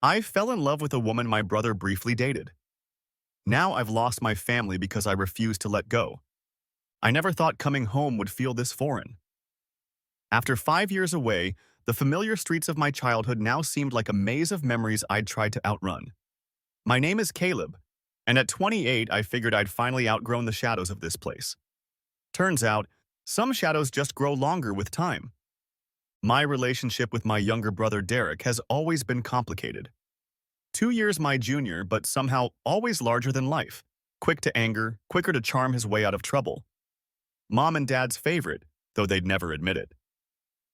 I fell in love with a woman my brother briefly dated. Now I've lost my family because I refuse to let go. I never thought coming home would feel this foreign. After 5 years away, the familiar streets of my childhood now seemed like a maze of memories I'd tried to outrun. My name is Caleb, and at 28 I figured I'd finally outgrown the shadows of this place. Turns out, some shadows just grow longer with time. My relationship with my younger brother Derek has always been complicated. 2 years my junior, but somehow always larger than life. Quick to anger, quicker to charm his way out of trouble. Mom and Dad's favorite, though they'd never admit it.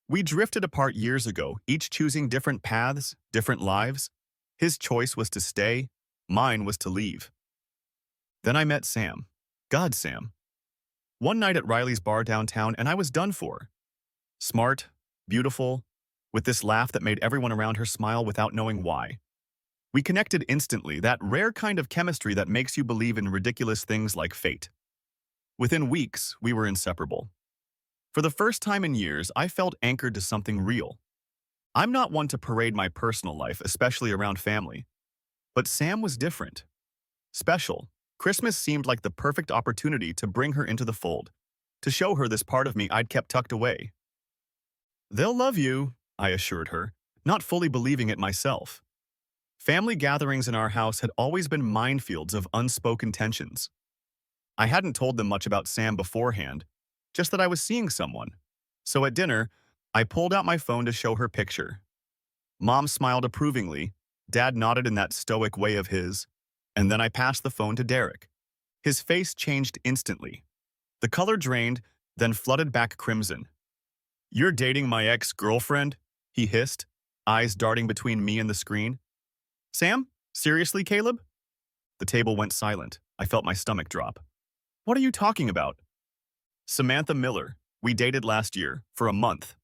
We drifted apart years ago, each choosing different paths, different lives. His choice was to stay, mine was to leave. Then I met Sam. God, Sam. One night at Riley's bar downtown, and I was done for. Smart, beautiful, with this laugh that made everyone around her smile without knowing why. We connected instantly, that rare kind of chemistry that makes you believe in ridiculous things like fate. Within weeks, we were inseparable. For the first time in years, I felt anchored to something real. I'm not one to parade my personal life, especially around family. But Sam was different. Special. Christmas seemed like the perfect opportunity to bring her into the fold, to show her this part of me I'd kept tucked away. They'll love you, I assured her, not fully believing it myself. Family gatherings in our house had always been minefields of unspoken tensions. I hadn't told them much about Sam beforehand, just that I was seeing someone. So at dinner, I pulled out my phone to show her picture. Mom smiled approvingly, Dad nodded in that stoic way of his, and then I passed the phone to Derek. His face changed instantly. The color drained, then flooded back crimson. "You're dating my ex-girlfriend?" he hissed, eyes darting between me and the screen. "Sam? Seriously, Caleb?" The table went silent. I felt my stomach drop. "What are you talking about?" "Samantha Miller. We dated last year, for a month."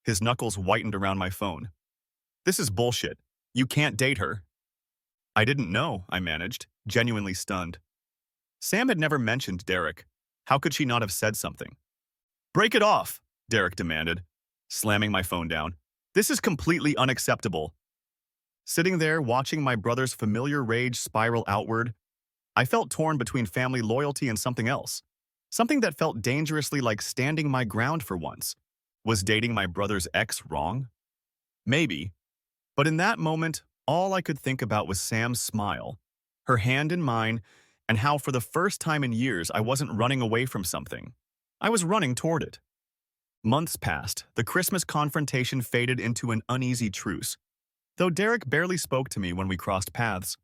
His knuckles whitened around my phone. "This is bullshit. You can't date her." "I didn't know," I managed, genuinely stunned. Sam had never mentioned Derek. How could she not have said something? "Break it off," Derek demanded, slamming my phone down. "This is completely unacceptable." Sitting there, watching my brother's familiar rage spiral outward, I felt torn between family loyalty and something else. Something that felt dangerously like standing my ground for once. Was dating my brother's ex wrong? Maybe. But in that moment, all I could think about was Sam's smile, her hand in mine, and how for the first time in years I wasn't running away from something. I was running toward it. Months passed, the Christmas confrontation faded into an uneasy truce. Though Derek barely spoke to me when we crossed paths,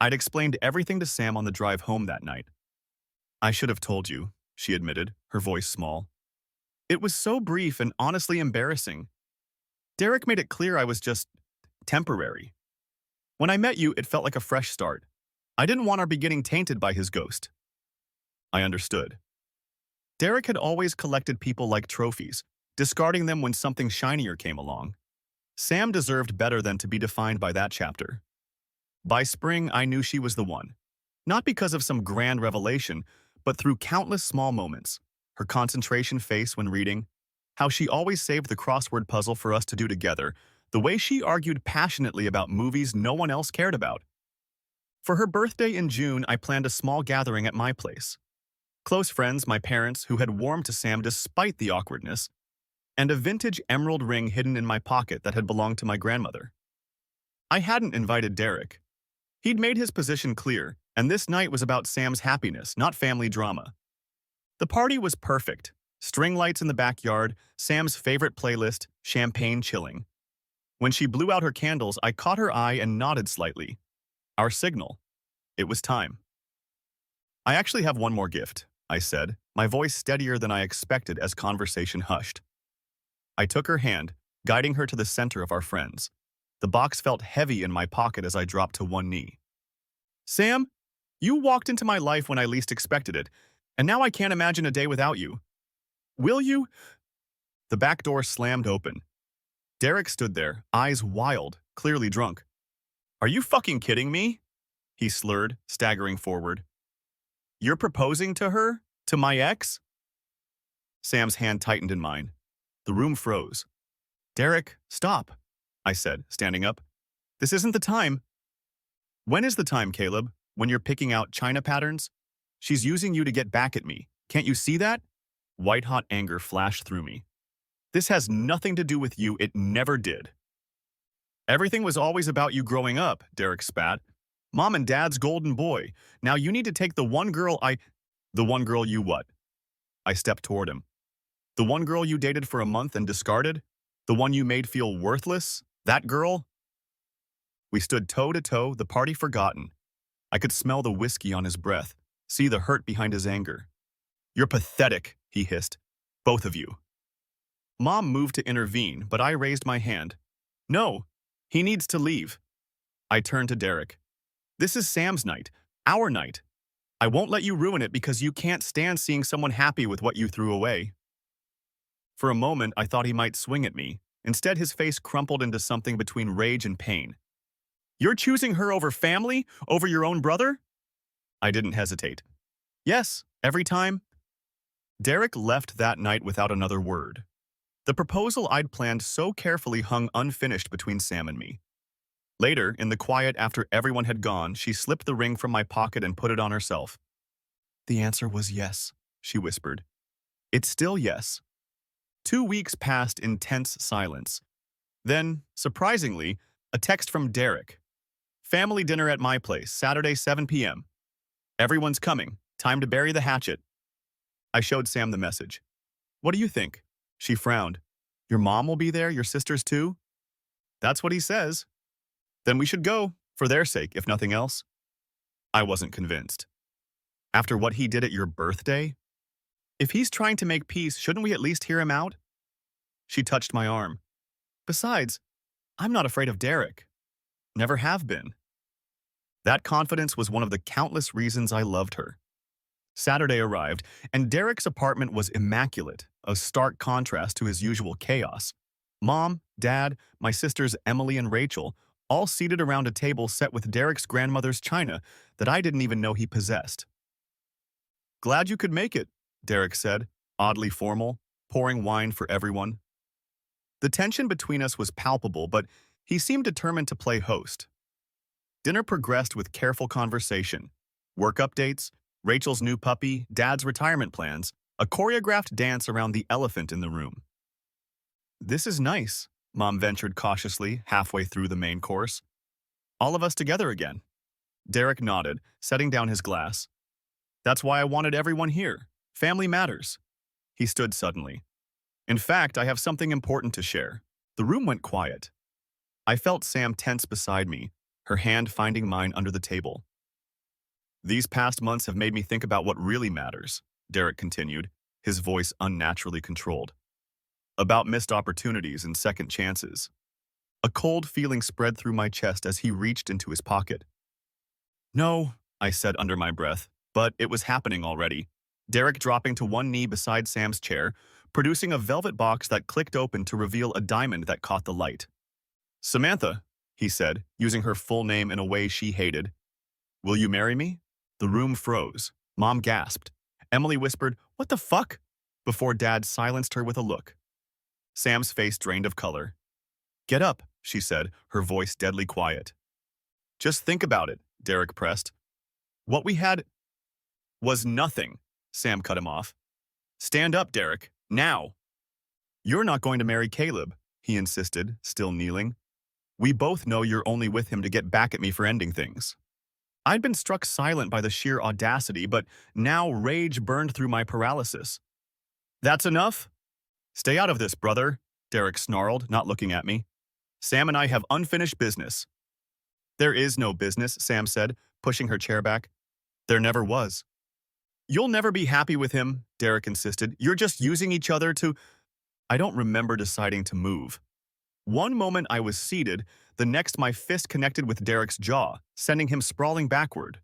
I'd explained everything to Sam on the drive home that night. "I should have told you," she admitted, her voice small. "It was so brief and honestly embarrassing. Derek made it clear I was just temporary. When I met you, it felt like a fresh start. I didn't want our beginning tainted by his ghost." I understood. Derek had always collected people like trophies, discarding them when something shinier came along. Sam deserved better than to be defined by that chapter. By spring, I knew she was the one. Not because of some grand revelation, but through countless small moments. Her concentration face when reading, how she always saved the crossword puzzle for us to do together, the way she argued passionately about movies no one else cared about. For her birthday in June, I planned a small gathering at my place. Close friends, my parents, who had warmed to Sam despite the awkwardness, and a vintage emerald ring hidden in my pocket that had belonged to my grandmother. I hadn't invited Derek. He'd made his position clear, and this night was about Sam's happiness, not family drama. The party was perfect. String lights in the backyard, Sam's favorite playlist, champagne chilling. When she blew out her candles, I caught her eye and nodded slightly. Our signal. It was time. "I actually have one more gift," I said, my voice steadier than I expected as conversation hushed. I took her hand, guiding her to the center of our friends. The box felt heavy in my pocket as I dropped to one knee. "Sam, you walked into my life when I least expected it, and now I can't imagine a day without you. Will you?" The back door slammed open. Derek stood there, eyes wild, clearly drunk. "Are you fucking kidding me?" he slurred, staggering forward. "You're proposing to her? To my ex?" Sam's hand tightened in mine. The room froze. "Derek, stop," I said, standing up. This isn't the time. When is the time, Caleb? When you're picking out China patterns? She's using you to get back at me. Can't you see that? White-hot anger flashed through me. This has nothing to do with you. It never did. Everything was always about you growing up, Derek spat. Mom and Dad's golden boy. Now you need to take the one girl The one girl you what? I stepped toward him. The one girl you dated for a month and discarded? The one you made feel worthless? That girl? We stood toe-to-toe, the party forgotten. I could smell the whiskey on his breath, see the hurt behind his anger. You're pathetic, he hissed. Both of you. Mom moved to intervene, but I raised my hand. No, he needs to leave. I turned to Derek. This is Sam's night, our night. I won't let you ruin it because you can't stand seeing someone happy with what you threw away. For a moment, I thought he might swing at me. Instead, his face crumpled into something between rage and pain. You're choosing her over family? Over your own brother? I didn't hesitate. Yes, every time. Derek left that night without another word. The proposal I'd planned so carefully hung unfinished between Sam and me. Later, in the quiet after everyone had gone, she slipped the ring from my pocket and put it on herself. The answer was yes, she whispered. It's still yes. 2 weeks passed in tense silence. Then, surprisingly, a text from Derek. Family dinner at my place, Saturday 7 p.m. Everyone's coming. Time to bury the hatchet. I showed Sam the message. What do you think? She frowned. Your mom will be there, your sisters too? That's what he says. Then we should go, for their sake, if nothing else. I wasn't convinced. After what he did at your birthday? If he's trying to make peace, shouldn't we at least hear him out? She touched my arm. Besides, I'm not afraid of Derek. Never have been. That confidence was one of the countless reasons I loved her. Saturday arrived, and Derek's apartment was immaculate, a stark contrast to his usual chaos. Mom, Dad, my sisters Emily and Rachel, all seated around a table set with Derek's grandmother's china that I didn't even know he possessed. Glad you could make it, Derek said, oddly formal, pouring wine for everyone. The tension between us was palpable, but he seemed determined to play host. Dinner progressed with careful conversation, work updates, Rachel's new puppy, Dad's retirement plans, a choreographed dance around the elephant in the room. This is nice, Mom ventured cautiously halfway through the main course. All of us together again. Derek nodded, setting down his glass. That's why I wanted everyone here. Family matters. He stood suddenly. In fact, I have something important to share. The room went quiet. I felt Sam tense beside me, her hand finding mine under the table. These past months have made me think about what really matters, Derek continued, his voice unnaturally controlled. About missed opportunities and second chances. A cold feeling spread through my chest as he reached into his pocket. No, I said under my breath, but it was happening already. Derek dropping to one knee beside Sam's chair, producing a velvet box that clicked open to reveal a diamond that caught the light. Samantha, he said, using her full name in a way she hated. Will you marry me? The room froze. Mom gasped. Emily whispered, "What the fuck?" before Dad silenced her with a look. Sam's face drained of color. Get up, she said, her voice deadly quiet. Just think about it, Derek pressed. What we had was nothing, Sam cut him off. Stand up, Derek, now. You're not going to marry Caleb, he insisted, still kneeling. We both know you're only with him to get back at me for ending things. I'd been struck silent by the sheer audacity, but now rage burned through my paralysis. That's enough? Stay out of this, brother, Derek snarled, not looking at me. Sam and I have unfinished business. There is no business, Sam said, pushing her chair back. There never was. You'll never be happy with him, Derek insisted. You're just using each other to... I don't remember deciding to move. One moment I was seated, the next my fist connected with Derek's jaw, sending him sprawling backward.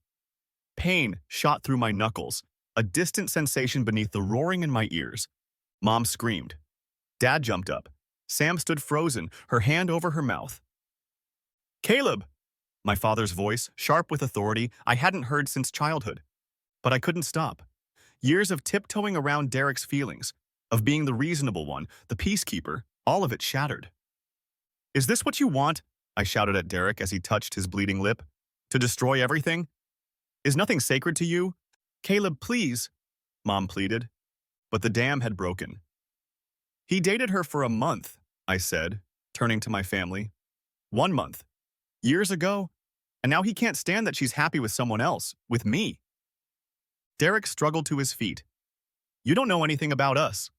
Pain shot through my knuckles, a distant sensation beneath the roaring in my ears. Mom screamed. Dad jumped up. Sam stood frozen, her hand over her mouth. Caleb! My father's voice, sharp with authority, I hadn't heard since childhood. But I couldn't stop. Years of tiptoeing around Derek's feelings, of being the reasonable one, the peacekeeper, all of it shattered. Is this what you want? I shouted at Derek as he touched his bleeding lip. To destroy everything? Is nothing sacred to you? Caleb, please, Mom pleaded. But the dam had broken. He dated her for a month, I said, turning to my family. 1 month. Years ago. And now he can't stand that she's happy with someone else, with me. Derek struggled to his feet. You don't know anything about us.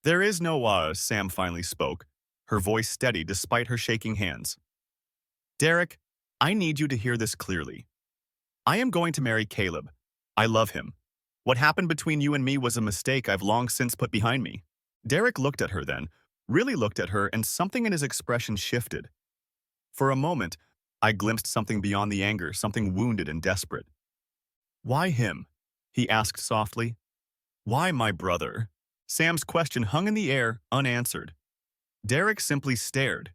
There is no Sam finally spoke, her voice steady despite her shaking hands. Derek, I need you to hear this clearly. I am going to marry Caleb. I love him. What happened between you and me was a mistake I've long since put behind me. Derek looked at her then, really looked at her, and something in his expression shifted. For a moment, I glimpsed something beyond the anger, something wounded and desperate. Why him? He asked softly. Why my brother? Sam's question hung in the air, unanswered. Derek simply stared,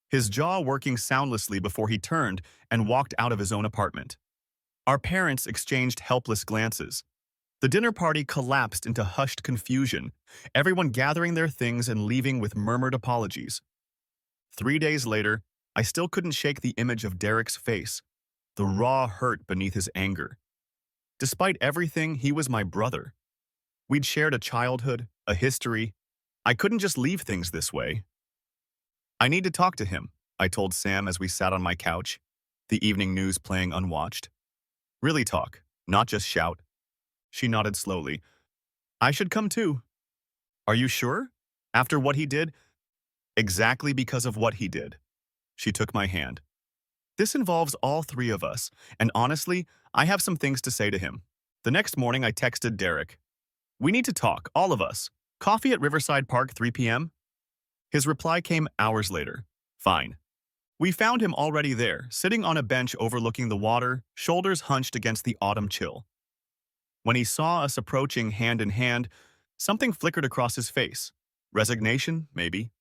his jaw working soundlessly before he turned and walked out of his own apartment. Our parents exchanged helpless glances. The dinner party collapsed into hushed confusion, everyone gathering their things and leaving with murmured apologies. 3 days later, I still couldn't shake the image of Derek's face, the raw hurt beneath his anger. Despite everything, he was my brother. We'd shared a childhood, a history. I couldn't just leave things this way. I need to talk to him, I told Sam as we sat on my couch, the evening news playing unwatched. Really talk, not just shout. She nodded slowly. I should come too. Are you sure? After what he did? Exactly because of what he did. She took my hand. This involves all three of us, and honestly, I have some things to say to him. The next morning, I texted Derek. We need to talk, all of us. Coffee at Riverside Park, 3 p.m.? His reply came hours later. Fine. We found him already there, sitting on a bench overlooking the water, shoulders hunched against the autumn chill. When he saw us approaching hand in hand, something flickered across his face. Resignation, maybe.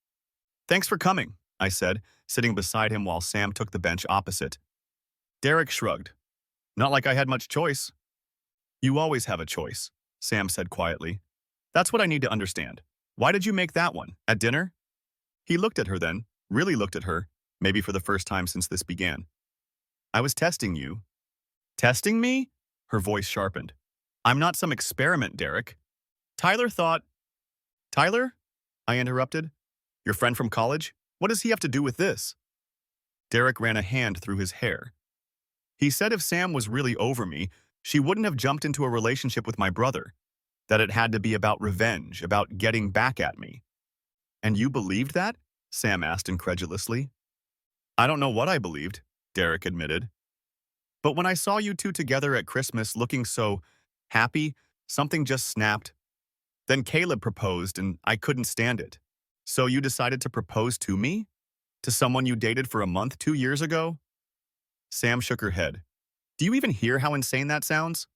Thanks for coming, I said, sitting beside him while Sam took the bench opposite. Derek shrugged. Not like I had much choice. You always have a choice, Sam said quietly. That's what I need to understand. Why did you make that one? At dinner? He looked at her then, really looked at her, maybe for the first time since this began. I was testing you. Testing me? Her voice sharpened. I'm not some experiment, Derek. Tyler? I interrupted. Your friend from college? What does he have to do with this? Derek ran a hand through his hair. He said if Sam was really over me, she wouldn't have jumped into a relationship with my brother, that it had to be about revenge, about getting back at me. And you believed that? Sam asked incredulously. I don't know what I believed, Derek admitted. But when I saw you two together at Christmas looking so happy, something just snapped. Then Caleb proposed and I couldn't stand it. So you decided to propose to me? To someone you dated for a month 2 years ago? Sam shook her head. Do you even hear how insane that sounds?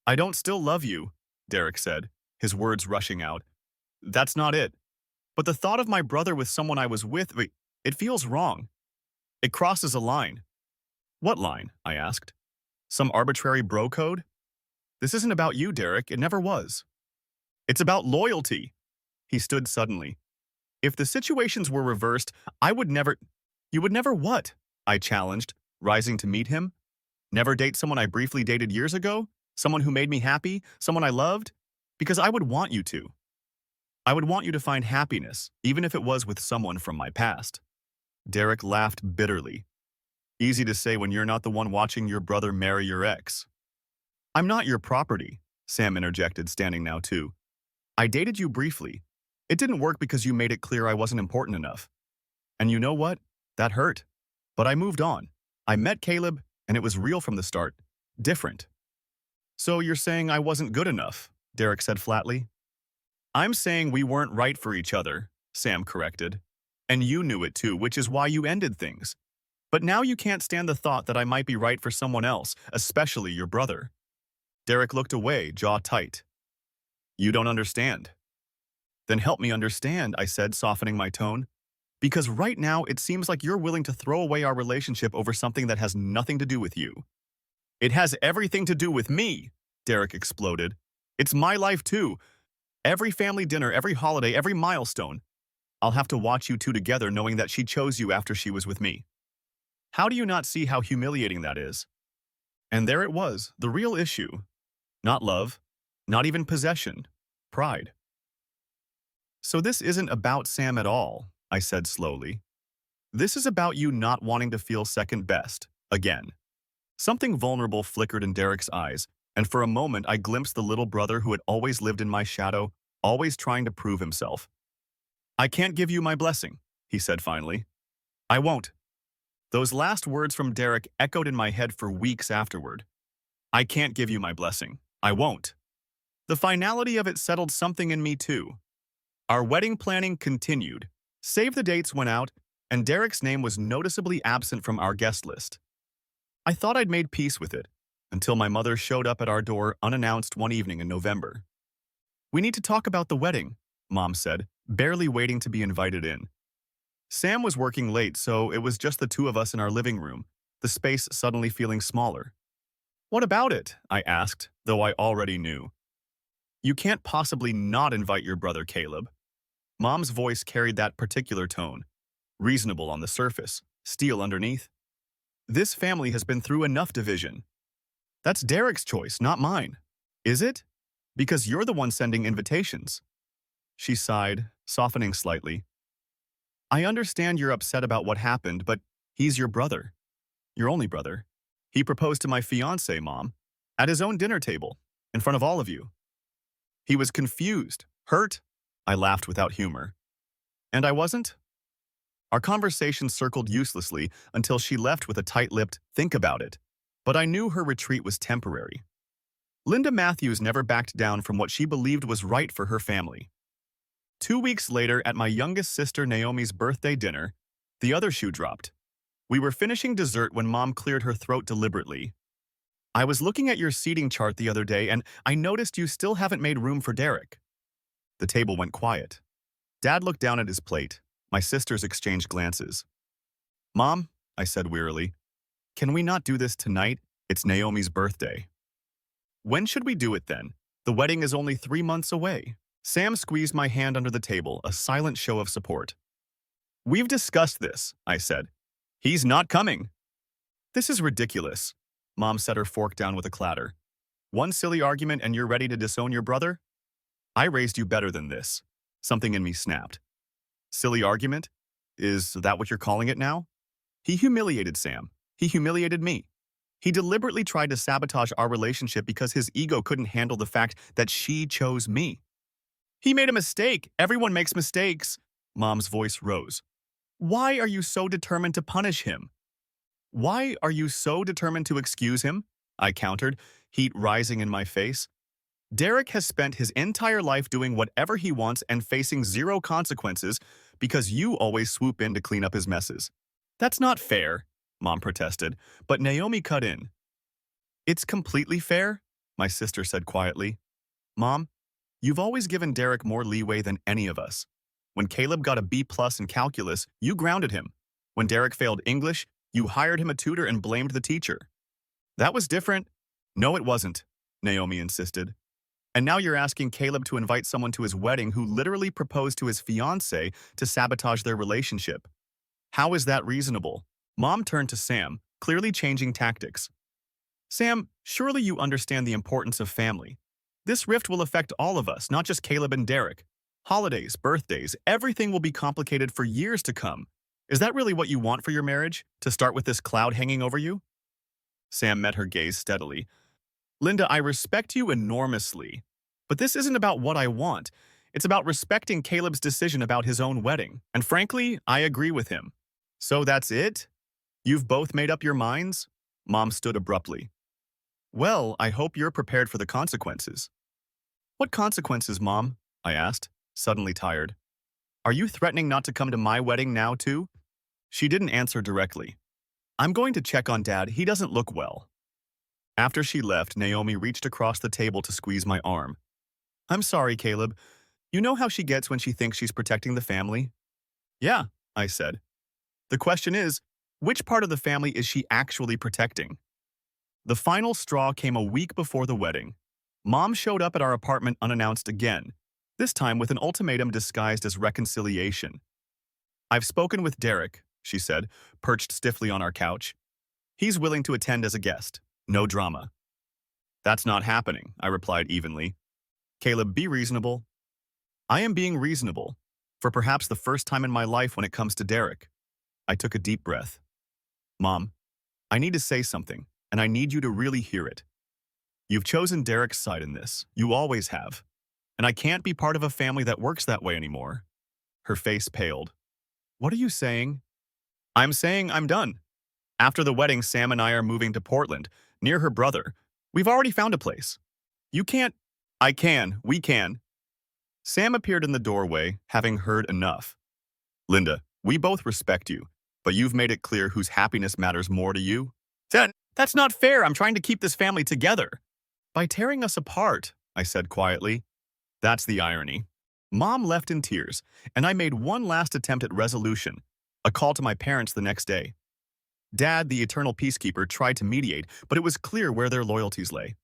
I don't still love you, Derek said, his words rushing out. That's not it. But the thought of my brother with someone I was with, it feels wrong. It crosses a line. What line? I asked. Some arbitrary bro code? This isn't about you, Derek. It never was. It's about loyalty. He stood suddenly. If the situations were reversed, I would never— You would never what? I challenged, rising to meet him. Never date someone I briefly dated years ago? Someone who made me happy? Someone I loved? Because I would want you to. I would want you to find happiness, even if it was with someone from my past. Derek laughed bitterly. Easy to say when you're not the one watching your brother marry your ex. I'm not your property, Sam interjected, standing now too. I dated you briefly. It didn't work because you made it clear I wasn't important enough. And you know what? That hurt. But I moved on. I met Caleb, and it was real from the start. Different. So you're saying I wasn't good enough, Derek said flatly. I'm saying we weren't right for each other, Sam corrected. And you knew it too, which is why you ended things. But now you can't stand the thought that I might be right for someone else, especially your brother. Derek looked away, jaw tight. You don't understand. Then help me understand, I said, softening my tone. Because right now it seems like you're willing to throw away our relationship over something that has nothing to do with you. It has everything to do with me, Derek exploded. It's my life too. Every family dinner, every holiday, every milestone. I'll have to watch you two together knowing that she chose you after she was with me. How do you not see how humiliating that is? And there it was, the real issue. Not love, not even possession, pride. So this isn't about Sam at all, I said slowly. This is about you not wanting to feel second best, again. Something vulnerable flickered in Derek's eyes, and for a moment I glimpsed the little brother who had always lived in my shadow, always trying to prove himself. I can't give you my blessing, he said finally. I won't. Those last words from Derek echoed in my head for weeks afterward. I can't give you my blessing. I won't. The finality of it settled something in me too. Our wedding planning continued. Save the dates went out, and Derek's name was noticeably absent from our guest list. I thought I'd made peace with it, until my mother showed up at our door unannounced one evening in November. We need to talk about the wedding, Mom said, barely waiting to be invited in. Sam was working late, so it was just the two of us in our living room, the space suddenly feeling smaller. What about it? I asked, though I already knew. You can't possibly not invite your brother, Caleb. Mom's voice carried that particular tone. Reasonable on the surface, steel underneath. This family has been through enough division. That's Derek's choice, not mine. Is it? Because you're the one sending invitations. She sighed, softening slightly. I understand you're upset about what happened, but he's your brother. Your only brother. He proposed to my fiancé, Mom, at his own dinner table, in front of all of you. He was confused, hurt. I laughed without humor. And I wasn't? Our conversation circled uselessly until she left with a tight-lipped, think about it. But I knew her retreat was temporary. Linda Matthews never backed down from what she believed was right for her family. 2 weeks later, at my youngest sister Naomi's birthday dinner, the other shoe dropped. We were finishing dessert when Mom cleared her throat deliberately. I was looking at your seating chart the other day, and I noticed you still haven't made room for Derek. The table went quiet. Dad looked down at his plate. My sisters exchanged glances. Mom, I said wearily, can we not do this tonight? It's Naomi's birthday. When should we do it then? The wedding is only 3 months away. Sam squeezed my hand under the table, a silent show of support. We've discussed this, I said. He's not coming. This is ridiculous. Mom set her fork down with a clatter. One silly argument and you're ready to disown your brother? I raised you better than this. Something in me snapped. Silly argument? Is that what you're calling it now? He humiliated Sam. He humiliated me. He deliberately tried to sabotage our relationship because his ego couldn't handle the fact that she chose me. He made a mistake. Everyone makes mistakes. Mom's voice rose. Why are you so determined to punish him? Why are you so determined to excuse him? I countered, heat rising in my face. Derek has spent his entire life doing whatever he wants and facing zero consequences because you always swoop in to clean up his messes. That's not fair, Mom protested, but Naomi cut in. It's completely fair, my sister said quietly. Mom, you've always given Derek more leeway than any of us. When Caleb got a B+ in calculus, you grounded him. When Derek failed English, you hired him a tutor and blamed the teacher. That was different. No, it wasn't, Naomi insisted. And now you're asking Caleb to invite someone to his wedding who literally proposed to his fiancé to sabotage their relationship. How is that reasonable? Mom turned to Sam, clearly changing tactics. Sam, surely you understand the importance of family. This rift will affect all of us, not just Caleb and Derek. Holidays, birthdays, everything will be complicated for years to come. Is that really what you want for your marriage, to start with this cloud hanging over you? Sam met her gaze steadily. Linda, I respect you enormously, but this isn't about what I want. It's about respecting Caleb's decision about his own wedding, and frankly, I agree with him. So that's it? You've both made up your minds? Mom stood abruptly. Well, I hope you're prepared for the consequences. What consequences, Mom? I asked, suddenly tired. Are you threatening not to come to my wedding now, too? She didn't answer directly. I'm going to check on Dad. He doesn't look well. After she left, Naomi reached across the table to squeeze my arm. I'm sorry, Caleb. You know how she gets when she thinks she's protecting the family? Yeah, I said. The question is, which part of the family is she actually protecting? The final straw came a week before the wedding. Mom showed up at our apartment unannounced again, this time with an ultimatum disguised as reconciliation. I've spoken with Derek. she said, perched stiffly on our couch. He's willing to attend as a guest. No drama. That's not happening, I replied evenly. Caleb, be reasonable. I am being reasonable, for perhaps the first time in my life when it comes to Derek. I took a deep breath. Mom, I need to say something, and I need you to really hear it. You've chosen Derek's side in this. You always have. And I can't be part of a family that works that way anymore. Her face paled. What are you saying? I'm saying I'm done. After the wedding, Sam and I are moving to Portland, near her brother. We've already found a place. You can't. I can. We can. Sam appeared in the doorway, having heard enough. Linda, we both respect you, but you've made it clear whose happiness matters more to you. That's not fair. I'm trying to keep this family together. By tearing us apart, I said quietly. That's the irony. Mom left in tears, and I made one last attempt at resolution, a call to my parents the next day. Dad, the eternal peacekeeper, tried to mediate, but it was clear where their loyalties lay.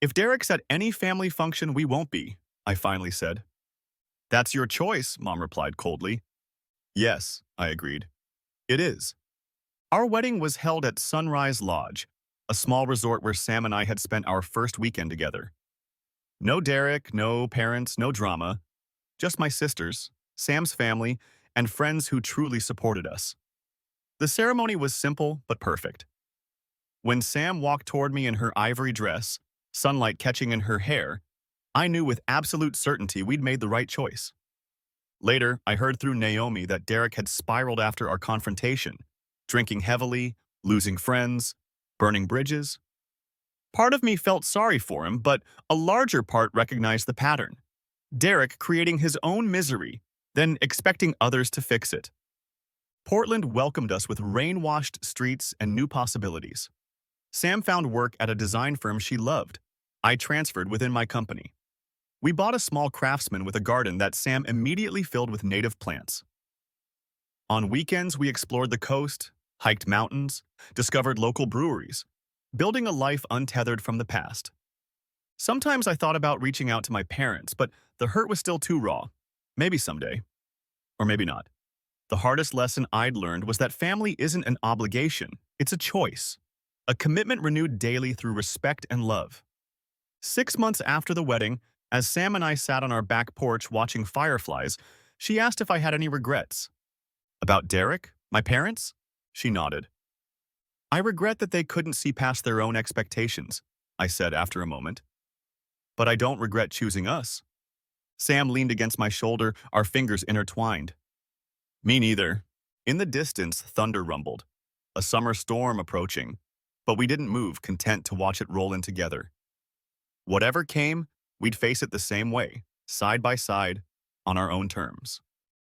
If Derek's at any family function, we won't be, I finally said. That's your choice, Mom replied coldly. Yes, I agreed. It is. Our wedding was held at Sunrise Lodge, a small resort where Sam and I had spent our first weekend together. No Derek, no parents, no drama. Just my sisters, Sam's family, and friends who truly supported us. The ceremony was simple but perfect. When Sam walked toward me in her ivory dress, sunlight catching in her hair, I knew with absolute certainty we'd made the right choice. Later, I heard through Naomi that Derek had spiraled after our confrontation, drinking heavily, losing friends, burning bridges. Part of me felt sorry for him, but a larger part recognized the pattern. Derek creating his own misery, then expecting others to fix it. Portland welcomed us with rain-washed streets and new possibilities. Sam found work at a design firm she loved. I transferred within my company. We bought a small craftsman with a garden that Sam immediately filled with native plants. On weekends, we explored the coast, hiked mountains, discovered local breweries, building a life untethered from the past. Sometimes I thought about reaching out to my parents, but the hurt was still too raw. Maybe someday. Or maybe not. The hardest lesson I'd learned was that family isn't an obligation, it's a choice. A commitment renewed daily through respect and love. 6 months after the wedding, as Sam and I sat on our back porch watching fireflies, she asked if I had any regrets. About Derek? My parents? She nodded. I regret that they couldn't see past their own expectations, I said after a moment. But I don't regret choosing us. Sam leaned against my shoulder, our fingers intertwined. Me neither. In the distance, thunder rumbled. A summer storm approaching. But we didn't move, content to watch it roll in together. Whatever came, we'd face it the same way, side by side, on our own terms.